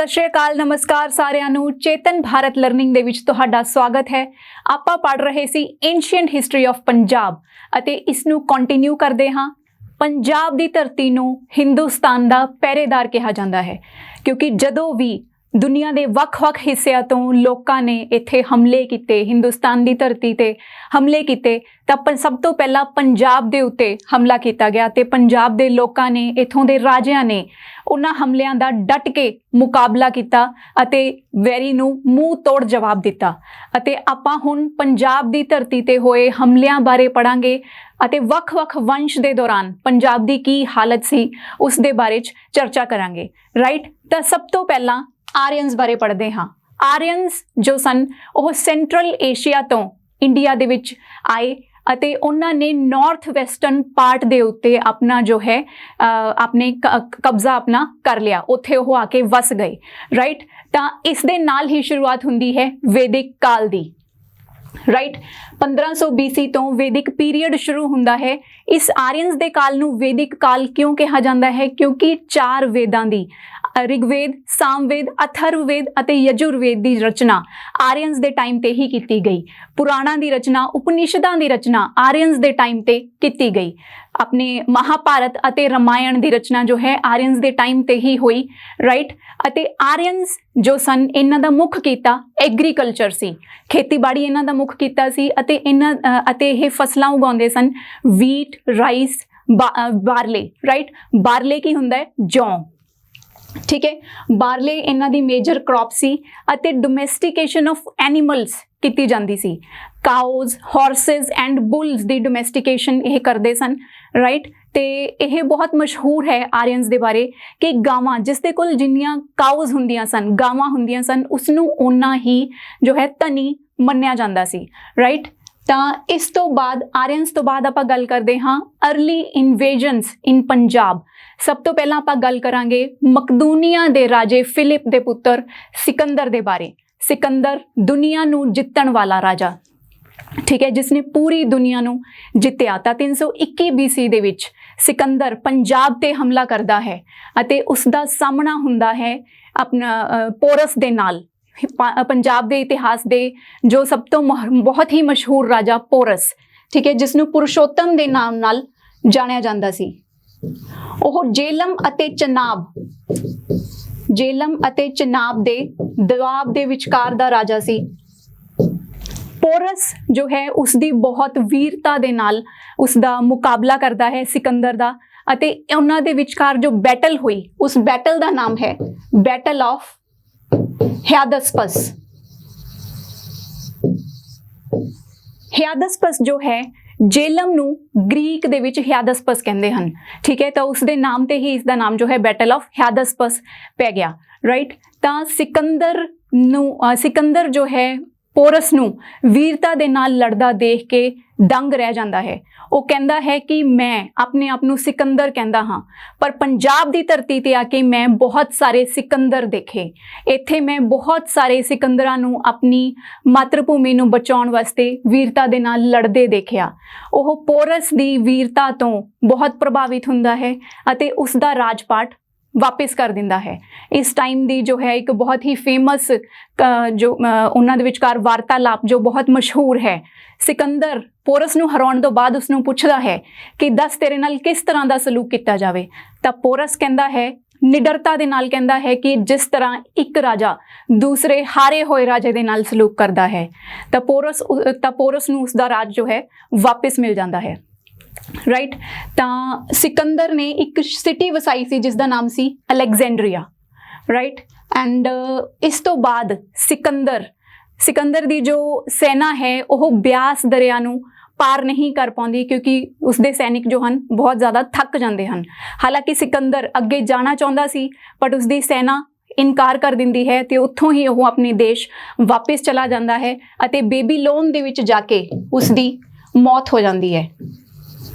ਸਤਿ ਸ਼੍ਰੀ ਅਕਾਲ, ਨਮਸਕਾਰ ਸਾਰਿਆਂ ਨੂੰ। ਚੇਤਨ ਭਾਰਤ ਲਰਨਿੰਗ ਦੇ ਵਿੱਚ ਤੁਹਾਡਾ ਸਵਾਗਤ ਹੈ। ਆਪਾਂ ਪੜ੍ਹ ਰਹੇ ਸੀ ਐਂਸ਼ੀਐਂਟ ਹਿਸਟਰੀ ਆਫ ਪੰਜਾਬ ਅਤੇ ਇਸ ਨੂੰ ਕੰਟੀਨਿਊ ਕਰਦੇ ਹਾਂ। ਪੰਜਾਬ ਦੀ ਧਰਤੀ ਨੂੰ ਹਿੰਦੁਸਤਾਨ ਦਾ ਪਹਿਰੇਦਾਰ ਕਿਹਾ ਜਾਂਦਾ ਹੈ ਕਿਉਂਕਿ ਜਦੋਂ ਵੀ ਦੁਨੀਆ ਦੇ ਵੱਖ-ਵੱਖ ਹਿੱਸਿਆਂ ਤੋਂ ਲੋਕਾਂ ਨੇ ਇੱਥੇ ਹਮਲੇ ਕੀਤੇ, ਹਿੰਦੁਸਤਾਨ ਦੀ ਧਰਤੀ ਤੇ ਹਮਲੇ ਕੀਤੇ, ਤਾਂ ਸਭ ਤੋਂ ਪਹਿਲਾਂ ਪੰਜਾਬ ਦੇ ਉੱਤੇ ਹਮਲਾ ਕੀਤਾ ਗਿਆ ਤੇ ਪੰਜਾਬ ਦੇ ਲੋਕਾਂ ਨੇ, ਇੱਥੋਂ ਦੇ ਰਾਜਿਆਂ ਨੇ ਉਹਨਾਂ ਹਮਲਿਆਂ ਦਾ ਡਟ ਕੇ ਮੁਕਾਬਲਾ ਕੀਤਾ ਅਤੇ ਵੈਰੀ ਨੂੰ ਮੂੰਹ ਤੋੜ ਜਵਾਬ ਦਿੱਤਾ। ਅਤੇ ਆਪਾਂ ਹੁਣ ਪੰਜਾਬ ਦੀ ਧਰਤੀ ਤੇ ਹੋਏ ਹਮਲਿਆਂ ਬਾਰੇ ਪੜਾਂਗੇ ਅਤੇ ਵੱਖ-ਵੱਖ ਵੰਸ਼ ਦੇ ਦੌਰਾਨ ਪੰਜਾਬ ਦੀ ਕੀ ਹਾਲਤ ਸੀ ਉਸ ਦੇ ਬਾਰੇ 'ਚ ਚਰਚਾ ਕਰਾਂਗੇ। ਰਾਈਟ, ਤਾਂ ਸਭ ਤੋਂ ਪਹਿਲਾਂ ਆਰੀਅਨਸ ਬਾਰੇ ਪੜ੍ਹਦੇ ਹਾਂ। ਆਰੀਅਨਸ ਜੋ ਸਨ ਉਹ ਸੈਂਟਰਲ ਏਸ਼ੀਆ ਤੋਂ ਇੰਡੀਆ ਦੇ ਵਿੱਚ ਆਏ ਅਤੇ ਉਹਨਾਂ ਨੇ ਨਾਰਥ ਵੈਸਟਰਨ ਪਾਰਟ ਦੇ ਉੱਤੇ ਆਪਣਾ ਜੋ ਹੈ ਆਪਣੇ ਕਬਜ਼ਾ ਆਪਣਾ ਕਰ ਲਿਆ, ਉੱਥੇ ਉਹ ਆ ਕੇ ਵਸ ਗਏ। ਰਾਈਟ, ਤਾਂ ਇਸ ਦੇ ਨਾਲ ਹੀ ਸ਼ੁਰੂਆਤ ਹੁੰਦੀ ਹੈ ਵੈਦਿਕ ਕਾਲ ਦੀ। ਰਾਈਟ, 1500 BC ਤੋਂ ਵੈਦਿਕ ਪੀਰੀਅਡ ਸ਼ੁਰੂ ਹੁੰਦਾ ਹੈ। ਇਸ ਆਰੀਅਨਸ ਦੇ ਕਾਲ ਨੂੰ ਵੈਦਿਕ ਕਾਲ ਕਿਉਂ ਕਿਹਾ ਜਾਂਦਾ ਹੈ? ਕਿਉਂਕਿ 4 ਵੇਦਾਂ ਦੀ, ਰਿਗਵੇਦ, ਸਾਮਵੇਦ, ਅਥਰਵਵੇਦ ਅਤੇ ਯਜੁਰਵੇਦ ਦੀ ਰਚਨਾ ਆਰੀਅਨਸ ਦੇ ਟਾਈਮ ਤੇ ਹੀ ਕੀਤੀ ਗਈ। ਪੁਰਾਣਾਂ ਦੀ ਰਚਨਾ, ਉਪਨਿਸ਼ਦਾਂ ਦੀ ਰਚਨਾ ਆਰੀਅਨਸ ਦੇ ਟਾਈਮ ਤੇ ਕੀਤੀ ਗਈ। ਆਪਣੇ ਮਹਾਭਾਰਤ ਅਤੇ ਰਾਮਾਇਣ ਦੀ ਰਚਨਾ ਜੋ ਹੈ ਆਰੀਅਨਸ ਦੇ ਟਾਈਮ ਤੇ ਹੀ ਹੋਈ। ਰਾਈਟ, ਅਤੇ ਆਰੀਅਨਸ ਜੋ ਸਨ ਇਹਨਾਂ ਦਾ ਮੁੱਖ ਕਿੱਤਾ ਐਗਰੀਕਲਚਰ ਸੀ, ਖੇਤੀਬਾੜੀ ਇਹਨਾਂ ਦਾ ਮੁੱਖ ਕਿੱਤਾ ਸੀ ਅਤੇ ਇਹ ਫਸਲਾਂ ਉਗਾਉਂਦੇ ਸਨ, ਵੀਟ, ਰਾਈਸ, ਬਾਰਲੇ। ਰਾਈਟ, ਬਾਰਲੇ ਕੀ ਹੁੰਦਾ ਹੈ? ਜੌਂ। ਠੀਕ ਹੈ, ਬਾਰਲੇ ਇਹਨਾਂ ਦੀ ਮੇਜਰ ਕ੍ਰੌਪ ਸੀ ਅਤੇ ਡੋਮੈਸਟੀਕੇਸ਼ਨ ਆਫ ਐਨੀਮਲਸ ਕੀਤੀ ਜਾਂਦੀ ਸੀ। ਕਾਊਜ਼, ਹਾਰਸਿਸ ਐਂਡ ਬੁਲਸ ਦੀ ਡੋਮੈਸਟੀਕੇਸ਼ਨ ਇਹ ਕਰਦੇ ਸਨ। ਰਾਈਟ, ਤੇ ਇਹ ਬਹੁਤ ਮਸ਼ਹੂਰ ਹੈ ਆਰੀਅਨਸ ਦੇ ਬਾਰੇ ਕਿ ਗਾਵਾਂ, ਜਿਸ ਦੇ ਕੋਲ ਜਿੰਨੀਆਂ ਕਾਊਜ਼ ਹੁੰਦੀਆਂ ਸਨ, ਗਾਵਾਂ ਹੁੰਦੀਆਂ ਸਨ, ਉਸਨੂੰ ਓਨਾ ਹੀ ਜੋ ਹੈ ਧਨੀ ਮੰਨਿਆ ਜਾਂਦਾ ਸੀ। ਰਾਈਟ, ਤਾਂ ਇਸ ਤੋਂ ਬਾਅਦ ਆਰੀਅਨਸ ਤੋਂ ਬਾਅਦ ਆਪਾਂ ਗੱਲ ਕਰਦੇ ਹਾਂ ਅਰਲੀ ਇਨਵੇਜਨਸ ਇਨ ਪੰਜਾਬ। ਸਭ ਤੋਂ ਪਹਿਲਾਂ ਆਪਾਂ ਗੱਲ ਕਰਾਂਗੇ ਮਕਦੂਨੀਆ ਦੇ ਰਾਜੇ ਫਿਲਿਪ ਦੇ ਪੁੱਤਰ ਸਿਕੰਦਰ ਦੇ ਬਾਰੇ। ਸਿਕੰਦਰ ਦੁਨੀਆ ਨੂੰ ਜਿੱਤਣ ਵਾਲਾ ਰਾਜਾ, ਠੀਕ ਹੈ, ਜਿਸਨੇ ਪੂਰੀ ਦੁਨੀਆ ਨੂੰ ਜਿੱਤਿਆ। ਤਾਂ 321 BC ਦੇ ਵਿੱਚ ਸਿਕੰਦਰ ਪੰਜਾਬ ਤੇ ਹਮਲਾ ਕਰਦਾ ਹੈ ਅਤੇ ਉਸ ਦਾ ਸਾਹਮਣਾ ਹੁੰਦਾ ਹੈ ਆਪਣਾ ਪੋਰਸ ਦੇ ਨਾਲ। ਪੰਜਾਬ ਦੇ ਇਤਿਹਾਸ ਦੇ ਜੋ ਸਭ ਤੋਂ ਬਹੁਤ ਹੀ ਮਸ਼ਹੂਰ ਰਾਜਾ ਪੋਰਸ, ਠੀਕ ਹੈ, ਜਿਸ ਨੂੰ ਪੁਰਸ਼ੋਤਮ ਦੇ ਨਾਮ ਨਾਲ ਜਾਣਿਆ ਜਾਂਦਾ ਸੀ। ਉਹ ਜੇਲਮ ਅਤੇ ਚਨਾਬ ਦੇ ਦੁਆਬ ਦੇ ਵਿਚਕਾਰ ਦਾ ਰਾਜਾ ਸੀ। ਪੋਰਸ ਜੋ ਹੈ ਉਸਦੀ ਬਹੁਤ ਵੀਰਤਾ ਦੇ ਨਾਲ ਉਸਦਾ ਮੁਕਾਬਲਾ ਕਰਦਾ ਹੈ ਸਿਕੰਦਰ ਦਾ, ਅਤੇ ਉਹਨਾਂ ਦੇ ਵਿਚਕਾਰ ਜੋ ਬੈਟਲ ਹੋਈ ਉਸ ਬੈਟਲ ਦਾ ਨਾਮ ਹੈ ਬੈਟਲ ਆਫ ਹਿਆਦਸਪਸ। ਹਿਆਦਸਪਸ ਜੋ ਹੈ, ਜੇਲਮ ਨੂੰ ਗ੍ਰੀਕ ਦੇ ਵਿੱਚ ਹਿਆਦਸਪਸ ਕਹਿੰਦੇ ਹਨ। ਠੀਕ ਹੈ, ਤਾਂ ਉਸ ਦੇ ਨਾਮ ਤੇ ਹੀ ਇਸ ਦਾ ਨਾਮ ਜੋ ਹੈ ਬੈਟਲ ਆਫ ਹਿਆਦਸਪਸ ਪੈ ਗਿਆ। ਰਾਈਟ, ਤਾਂ ਸਿਕੰਦਰ ਜੋ ਹੈ ਪੋਰਸ ਨੂੰ ਵੀਰਤਾ ਦੇ ਨਾਲ ਲੜਦਾ ਦੇਖ ਕੇ ਦੰਗ ਰਹਿ ਜਾਂਦਾ ਹੈ। ਉਹ ਕਹਿੰਦਾ ਹੈ ਕਿ ਮੈਂ ਆਪਣੇ ਆਪ ਨੂੰ ਸਿਕੰਦਰ ਕਹਿੰਦਾ ਹਾਂ, ਪਰ ਪੰਜਾਬ ਦੀ ਧਰਤੀ ਤੇ ਆ ਕੇ ਮੈਂ ਬਹੁਤ ਸਾਰੇ ਸਿਕੰਦਰ ਦੇਖੇ। ਇੱਥੇ ਮੈਂ ਬਹੁਤ ਸਾਰੇ ਸਿਕੰਦਰਾਂ ਨੂੰ ਆਪਣੀ ਮਾਤਰ ਭੂਮੀ ਨੂੰ ਬਚਾਉਣ ਵਾਸਤੇ ਵੀਰਤਾ ਦੇ ਨਾਲ ਲੜਦੇ ਦੇਖਿਆ। ਉਹ ਪੋਰਸ ਦੀ ਵੀਰਤਾ ਤੋਂ ਬਹੁਤ ਪ੍ਰਭਾਵਿਤ ਹੁੰਦਾ ਹੈ ਅਤੇ ਉਸ ਦਾ ਰਾਜਪਾਟ ਵਾਪਿਸ ਕਰ ਦਿੰਦਾ ਹੈ। ਇਸ ਟਾਈਮ ਦੀ ਜੋ ਹੈ ਇੱਕ ਬਹੁਤ ਹੀ ਫੇਮਸ ਜੋ ਉਹਨਾਂ ਦੇ ਵਿਚਕਾਰ ਵਾਰਤਾਲਾਪ ਜੋ ਬਹੁਤ ਮਸ਼ਹੂਰ ਹੈ। ਸਿਕੰਦਰ ਪੋਰਸ ਨੂੰ ਹਰਾਉਣ ਤੋਂ ਬਾਅਦ ਉਸਨੂੰ ਪੁੱਛਦਾ ਹੈ ਕਿ ਦੱਸ ਤੇਰੇ ਨਾਲ ਕਿਸ ਤਰ੍ਹਾਂ ਦਾ ਸਲੂਕ ਕੀਤਾ ਜਾਵੇ। ਤਾਂ ਪੋਰਸ ਕਹਿੰਦਾ ਹੈ, ਨਿਡਰਤਾ ਦੇ ਨਾਲ ਕਹਿੰਦਾ ਹੈ ਕਿ ਜਿਸ ਤਰ੍ਹਾਂ ਇੱਕ ਰਾਜਾ ਦੂਸਰੇ ਹਾਰੇ ਹੋਏ ਰਾਜੇ ਦੇ ਨਾਲ ਸਲੂਕ ਕਰਦਾ ਹੈ। ਤਾਂ ਪੋਰਸ ਨੂੰ ਉਸਦਾ ਰਾਜ ਜੋ ਹੈ ਵਾਪਿਸ ਮਿਲ ਜਾਂਦਾ ਹੈ। ਰਾਈਟ, ਤਾਂ ਸਿਕੰਦਰ ਨੇ ਇੱਕ ਸਿਟੀ ਵਸਾਈ ਸੀ ਜਿਸ ਦਾ ਨਾਮ ਸੀ ਅਲੈਗਜ਼ੈਂਡਰੀਆ। ਰਾਈਟ, ਐਂਡ ਇਸ ਤੋਂ ਬਾਅਦ ਸਿਕੰਦਰ ਦੀ ਜੋ ਸੈਨਾ ਹੈ ਉਹ ਬਿਆਸ ਦਰਿਆ ਨੂੰ ਪਾਰ ਨਹੀਂ ਕਰ ਪਾਉਂਦੀ ਕਿਉਂਕਿ ਉਸਦੇ ਸੈਨਿਕ ਜੋ ਹਨ ਬਹੁਤ ਜ਼ਿਆਦਾ ਥੱਕ ਜਾਂਦੇ ਹਨ। ਹਾਲਾਂਕਿ ਸਿਕੰਦਰ ਅੱਗੇ ਜਾਣਾ ਚਾਹੁੰਦਾ ਸੀ, ਪਰ ਉਸਦੀ ਸੈਨਾ ਇਨਕਾਰ ਕਰ ਦਿੰਦੀ ਹੈ ਤੇ ਉੱਥੋਂ ਹੀ ਉਹ ਆਪਣੇ ਦੇਸ਼ ਵਾਪਿਸ ਚਲਾ ਜਾਂਦਾ ਹੈ ਅਤੇ ਬੇਬੀਲੋਨ ਦੇ ਵਿੱਚ ਜਾ ਕੇ ਉਸਦੀ ਮੌਤ ਹੋ ਜਾਂਦੀ ਹੈ।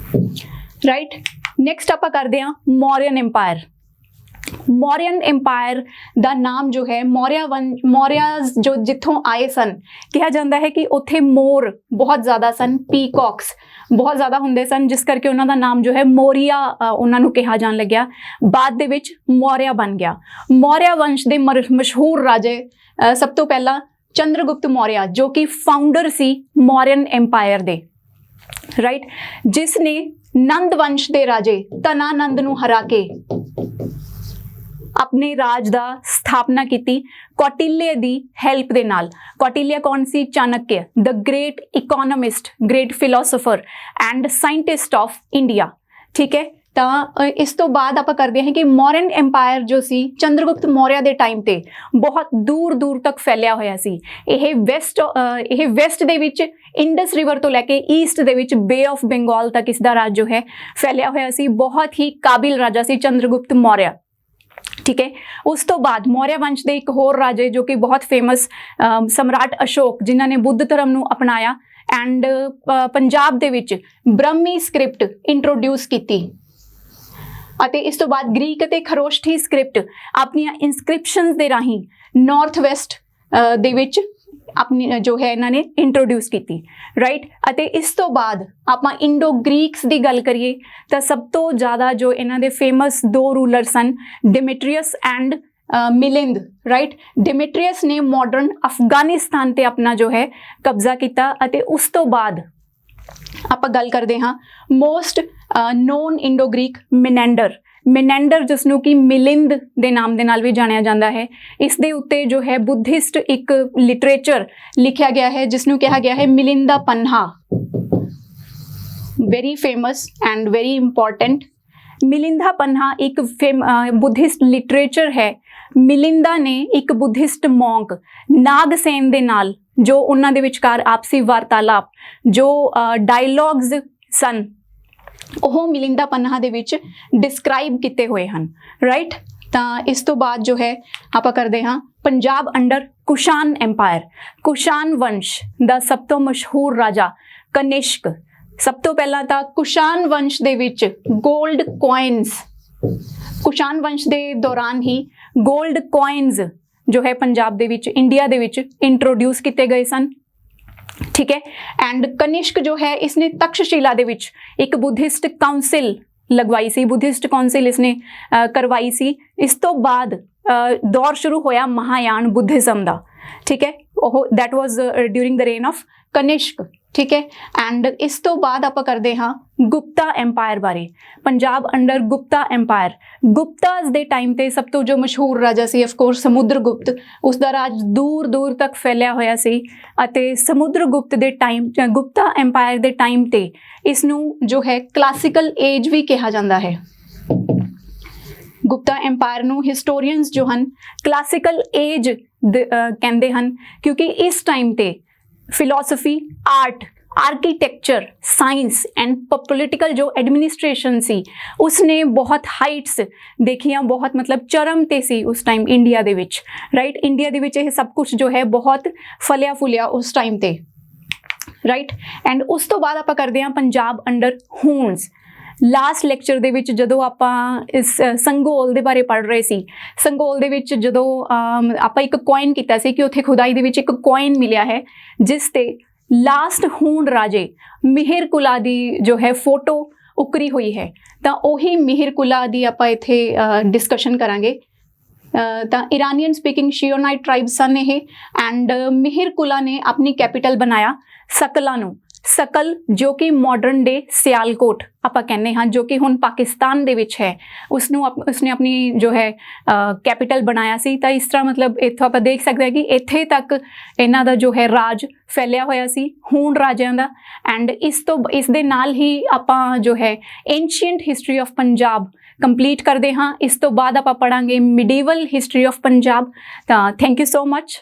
ਰਾਈਟ, ਨੈਕਸਟ ਆਪਾਂ ਕਰਦੇ ਹਾਂ ਮੌਰੀਅਨ ਐਮਪਾਇਰ। ਮੌਰੀਅਨ ਐਮਪਾਇਰ ਦਾ ਨਾਮ ਜੋ ਹੈ ਮੌਰਿਆਜ਼ ਜੋ ਜਿੱਥੋਂ ਆਏ ਸਨ, ਕਿਹਾ ਜਾਂਦਾ ਹੈ ਕਿ ਉੱਥੇ ਮੋਰ ਬਹੁਤ ਜ਼ਿਆਦਾ ਸਨ, ਪੀਕੌਕਸ ਬਹੁਤ ਜ਼ਿਆਦਾ ਹੁੰਦੇ ਸਨ, ਜਿਸ ਕਰਕੇ ਉਹਨਾਂ ਦਾ ਨਾਮ ਜੋ ਹੈ ਮੌਰੀਆ ਉਹਨਾਂ ਨੂੰ ਕਿਹਾ ਜਾਣ ਲੱਗਿਆ। ਬਾਅਦ ਦੇ ਵਿੱਚ ਮੌਰਿਆ ਬਣ ਗਿਆ। ਮੌਰਿਆ ਵੰਸ਼ ਦੇ ਮਸ਼ਹੂਰ ਰਾਜੇ ਸਭ ਤੋਂ ਪਹਿਲਾਂ ਚੰਦਰਗੁਪਤ ਮੌਰਿਆ, ਜੋ ਕਿ ਫਾਊਂਡਰ ਸੀ ਮੌਰੀਅਨ ਐਮਪਾਇਰ ਦੇ, ਰਾਈਟ, ਜਿਸ ਨੇ ਨੰਦ ਵੰਸ਼ ਦੇ ਰਾਜੇ ਧਨਾਨੰਦ ਨੂੰ ਹਰਾ ਕੇ ਆਪਣੇ ਰਾਜ ਦਾ ਸਥਾਪਨਾ ਕੀਤੀ ਕੌਟਿल्य ਦੀ ਹੈਲਪ ਦੇ ਨਾਲ। ਕੌਟਿल्य ਕੌਣ ਸੀ? Chanakya, the great economist, great philosopher and scientist of India. ਠੀਕ ਹੈ, ਤਾਂ ਇਸ ਤੋਂ ਬਾਅਦ ਆਪਾਂ ਕਰਦੇ ਹਾਂ ਕਿ ਮੌਰੀਅਨ ਐਮਪਾਇਰ ਜੋ ਸੀ ਚੰਦਰਗੁਪਤ ਮੌਰਿਆ ਦੇ ਟਾਈਮ ਤੇ ਬਹੁਤ ਦੂਰ ਦੂਰ ਤੱਕ ਫੈਲਿਆ ਹੋਇਆ ਸੀ। ਇਹ ਵੈਸਟ ਦੇ ਵਿੱਚ ਇੰਡਸ ਰਿਵਰ ਤੋਂ ਲੈ ਕੇ ਈਸਟ ਦੇ ਵਿੱਚ ਬੇ ਆਫ ਬੰਗਾਲ ਤੱਕ ਇਸ ਦਾ ਰਾਜ ਜੋ ਹੈ ਫੈਲਿਆ ਹੋਇਆ ਸੀ। ਬਹੁਤ ਹੀ ਕਾਬਿਲ ਰਾਜਾ ਸੀ ਚੰਦਰਗੁਪਤ ਮੌਰਿਆ। ਠੀਕ ਹੈ, ਉਸ ਤੋਂ ਬਾਅਦ ਮੌਰਿਆ ਵੰਸ਼ ਦੇ ਇੱਕ ਹੋਰ ਰਾਜੇ ਜੋ ਕਿ ਬਹੁਤ ਫੇਮਸ ਸਮਰਾਟ ਅਸ਼ੋਕ, ਜਿਨ੍ਹਾਂ ਨੇ ਬੁੱਧ ਧਰਮ ਨੂੰ ਅਪਣਾਇਆ ਐਂਡ ਪੰਜਾਬ ਦੇ ਵਿੱਚ ਬ੍ਰਹਮੀ ਸਕ੍ਰਿਪਟ ਇੰਟਰੋਡਿਊਸ ਕੀਤੀ। ਅਤੇ ਇਸ ਤੋਂ ਬਾਅਦ ਗ੍ਰੀਕ ਅਤੇ ਖਰੋਸ਼ਠੀ ਸਕ੍ਰਿਪਟ ਆਪਣੀਆਂ ਇਨਸਕ੍ਰਿਪਸ਼ਨਸ ਦੇ ਰਾਹੀਂ ਨਾਰਥ ਵੈਸਟ ਦੇ ਵਿੱਚ ਆਪਣੀ ਜੋ ਹੈ ਇਹਨਾਂ ਨੇ ਇੰਟਰੋਡਿਊਸ ਕੀਤੀ, ਰਾਈਟ। ਅਤੇ ਇਸ ਤੋਂ ਬਾਅਦ ਆਪਾਂ ਇੰਡੋ ਗ੍ਰੀਕਸ ਦੀ ਗੱਲ ਕਰੀਏ ਤਾਂ ਸਭ ਤੋਂ ਜ਼ਿਆਦਾ ਜੋ ਇਹਨਾਂ ਦੇ ਫੇਮਸ ਦੋ ਰੂਲਰ ਸਨ, Demetrius and Milind, right. Demetrius ਨੇ ਮਾਡਰਨ ਅਫਗਾਨਿਸਤਾਨ ਤੇ ਆਪਣਾ ਜੋ ਹੈ ਕਬਜ਼ਾ ਕੀਤਾ। ਅਤੇ ਉਸ ਤੋਂ ਬਾਅਦ ਆਪਾਂ ਗੱਲ ਕਰਦੇ ਹਾਂ ਮੋਸਟ ਨੋਨ ਇੰਡੋ ਗ੍ਰੀਕ ਮਿਨੈਂਡਰ, ਜਿਸ ਨੂੰ ਕਿ ਮਿਲਿੰਦ ਦੇ ਨਾਮ ਦੇ ਨਾਲ ਵੀ ਜਾਣਿਆ ਜਾਂਦਾ ਹੈ। ਇਸ ਦੇ ਉੱਤੇ ਜੋ ਹੈ ਬੁੱਧਿਸਟ ਇੱਕ ਲਿਟਰੇਚਰ ਲਿਖਿਆ ਗਿਆ ਹੈ ਜਿਸ ਨੂੰ ਕਿਹਾ ਗਿਆ ਹੈ Milinda Panha, very famous and very important. Milinda Panha ਇੱਕ ਬੁੱਧਿਸਟ ਲਿਟਰੇਚਰ ਹੈ। ਮਿਲਿੰਦਾ ਨੇ ਇੱਕ ਬੁੱਧਿਸਟ ਮੌਂਕ ਨਾਗਸੇਨ ਦੇ ਨਾਲ ਜੋ ਉਹਨਾਂ ਦੇ ਵਿਚਕਾਰ ਆਪਸੀ ਵਾਰਤਾਲਾਪ ਜੋ ਡਾਇਲੌਗਸ ਸਨ ਉਹ ਮਿਲਿੰਦਾ ਪੰਹਾ ਦੇ ਵਿੱਚ ਡਿਸਕ੍ਰਾਈਬ ਕੀਤੇ ਹੋਏ ਹਨ, ਰਾਈਟ। ਤਾਂ ਇਸ ਤੋਂ ਬਾਅਦ ਜੋ ਹੈ ਆਪਾਂ ਕਰਦੇ ਹਾਂ ਪੰਜਾਬ ਅੰਡਰ ਕੁਸ਼ਾਨ ਐਮਪਾਇਰ। ਕੁਸ਼ਾਨ ਵੰਸ਼ ਦਾ ਸਭ ਤੋਂ ਮਸ਼ਹੂਰ ਰਾਜਾ ਕਨਿਸ਼ਕ। ਸਭ ਤੋਂ ਪਹਿਲਾਂ ਤਾਂ ਕੁਸ਼ਾਨ ਵੰਸ਼ ਦੇ ਵਿੱਚ ਗੋਲਡ ਕੋਇਨਸ, ਕੁਸ਼ਾਨ ਵੰਸ਼ ਦੇ ਦੌਰਾਨ ਹੀ ਗੋਲਡ ਕੋਇਨਸ ਜੋ ਹੈ ਪੰਜਾਬ ਦੇ ਵਿੱਚ, ਇੰਡੀਆ ਦੇ ਵਿੱਚ ਇੰਟਰੋਡਿਊਸ ਕੀਤੇ ਗਏ ਸਨ। ਠੀਕ ਹੈ, ਐਂਡ ਕਨਿਸ਼ਕ ਜੋ ਹੈ ਇਸਨੇ ਤਕਸ਼ਸ਼ਿਲਾ ਦੇ ਵਿੱਚ ਇੱਕ ਬੁੱਧਿਸਟ ਕਾਉਂਸਿਲ ਲਗਵਾਈ ਸੀ, ਬੁੱਧਿਸਟ ਕਾਉਂਸਿਲ ਇਸਨੇ ਕਰਵਾਈ ਸੀ। ਇਸ ਤੋਂ ਬਾਅਦ ਦੌਰ ਸ਼ੁਰੂ ਹੋਇਆ ਮਹਾਯਾਨ ਬੁੱਧਿਜ਼ਮ ਦਾ। ਠੀਕ ਹੈ, ਉਹ that was during the rain of Kanishk. ਠੀਕ ਹੈ, ਐਂਡ ਇਸ ਤੋਂ ਬਾਅਦ ਆਪਾਂ ਕਰਦੇ ਹਾਂ ਗੁਪਤਾ ਐਮਪਾਇਰ ਬਾਰੇ। Punjab under Gupta empire. ਗੁਪਤਾਸ ਦੇ ਟਾਈਮ ਤੇ ਸਭ ਤੋਂ ਜੋ ਮਸ਼ਹੂਰ ਰਾਜਾ ਸੀ ਅਫਕੋਰਸ ਸਮੁਦਰਗੁਪਤ, ਉਸ ਦਾ ਰਾਜ ਦੂਰ ਦੂਰ ਤੱਕ ਫੈਲਿਆ ਹੋਇਆ ਸੀ। ਅਤੇ ਸਮੁਦਰਗੁਪਤ ਦੇ ਟਾਈਮ, ਗੁਪਤਾ ਐਮਪਾਇਰ ਦੇ ਟਾਈਮ ਤੇ ਇਸ ਨੂੰ ਜੋ ਹੈ ਕਲਾਸੀਕਲ ਏਜ ਵੀ ਕਿਹਾ ਜਾਂਦਾ ਹੈ। ਗੁਪਤਾ ਐਮਪਾਇਰ ਨੂੰ ਹਿਸਟੋਰੀਅਨਸ ਜੋ ਹਨ ਕਲਾਸੀਕਲ ਏਜ ਕਹਿੰਦੇ ਹਨ, ਕਿਉਂਕਿ ਇਸ ਟਾਈਮ ਤੇ philosophy, art, architecture, science and political ਜੋ ਐਡਮਿਨਿਸਟ੍ਰੇਸ਼ਨ ਸੀ ਉਸਨੇ ਬਹੁਤ ਹਾਈਟਸ ਦੇਖੀਆਂ, ਬਹੁਤ ਮਤਲਬ ਚਰਮ ਤੇ ਸੀ ਉਸ ਟਾਈਮ ਇੰਡੀਆ ਦੇ ਵਿੱਚ, ਰਾਈਟ। ਇੰਡੀਆ ਦੇ ਵਿੱਚ ਇਹ ਸਭ ਕੁਝ ਜੋ ਹੈ ਬਹੁਤ ਫਲਿਆ ਫੁਲਿਆ ਉਸ ਟਾਈਮ ਤੇ, ਰਾਈਟ। ਐਂਡ ਉਸ ਤੋਂ ਬਾਅਦ ਆਪਾਂ ਕਰਦੇ ਹਾਂ ਪੰਜਾਬ ਅੰਡਰ ਹੂਨਸ। ਲਾਸਟ ਲੈਕਚਰ ਦੇ ਵਿੱਚ ਜਦੋਂ ਆਪਾਂ ਇਸ ਸੰਗੋਲ ਦੇ ਬਾਰੇ ਪੜ੍ਹ ਰਹੇ ਸੀ, ਸੰਗੋਲ ਦੇ ਵਿੱਚ ਜਦੋਂ ਆਪਾਂ ਇੱਕ ਕੋਇਨ ਕੀਤਾ ਸੀ ਕਿ ਉੱਥੇ ਖੁਦਾਈ ਦੇ ਵਿੱਚ ਇੱਕ ਕੋਇਨ ਮਿਲਿਆ ਹੈ ਜਿਸ ਤੇ ਲਾਸਟ ਹੂਣ ਰਾਜੇ ਮਿਹਿਰਕੁਲਾ ਦੀ ਜੋ ਹੈ ਫੋਟੋ ਉਕਰੀ ਹੋਈ ਹੈ। ਤਾਂ ਉਹੀ ਮਿਹਿਰਕੁਲਾ ਦੀ ਆਪਾਂ ਇੱਥੇ ਡਿਸਕਸ਼ਨ ਕਰਾਂਗੇ। ਤਾਂ ਇਰਾਨੀਅਨ ਸਪੀਕਿੰਗ ਸ਼ਿਓਨਾਈਟ ਟ੍ਰਾਈਬ ਸਨ ਇਹ, ਐਂਡ ਮਿਹਿਰਕੁਲਾ ਨੇ ਆਪਣੀ ਕੈਪੀਟਲ ਬਣਾਇਆ ਸਕਲਾ ਨੂੰ। ਸਕਲ ਜੋ ਕਿ ਮਾਡਰਨ ਡੇ ਸਿਆਲਕੋਟ ਆਪਾਂ ਕਹਿੰਦੇ ਹਾਂ, ਜੋ ਕਿ ਹੁਣ ਪਾਕਿਸਤਾਨ ਦੇ ਵਿੱਚ ਹੈ, ਉਸਨੇ ਆਪਣੀ ਜੋ ਹੈ ਕੈਪੀਟਲ ਬਣਾਇਆ ਸੀ। ਤਾਂ ਇਸ ਤਰ੍ਹਾਂ ਮਤਲਬ ਇੱਥੋਂ ਆਪਾਂ ਦੇਖ ਸਕਦੇ ਹਾਂ ਕਿ ਇੱਥੇ ਤੱਕ ਇਹਨਾਂ ਦਾ ਜੋ ਹੈ ਰਾਜ ਫੈਲਿਆ ਹੋਇਆ ਸੀ ਹੂਣ ਰਾਜਿਆਂ ਦਾ। ਐਂਡ ਇਸ ਦੇ ਨਾਲ ਹੀ ਆਪਾਂ ਜੋ ਹੈ ਐਂਸ਼ੀਐਂਟ ਹਿਸਟਰੀ ਆਫ ਪੰਜਾਬ ਕੰਪਲੀਟ ਕਰਦੇ ਹਾਂ। ਇਸ ਤੋਂ ਬਾਅਦ ਆਪਾਂ ਪੜਾਂਗੇ ਮਿਡੀਵਲ ਹਿਸਟਰੀ ਆਫ ਪੰਜਾਬ। ਤਾਂ ਥੈਂਕ ਯੂ ਸੋ ਮਚ।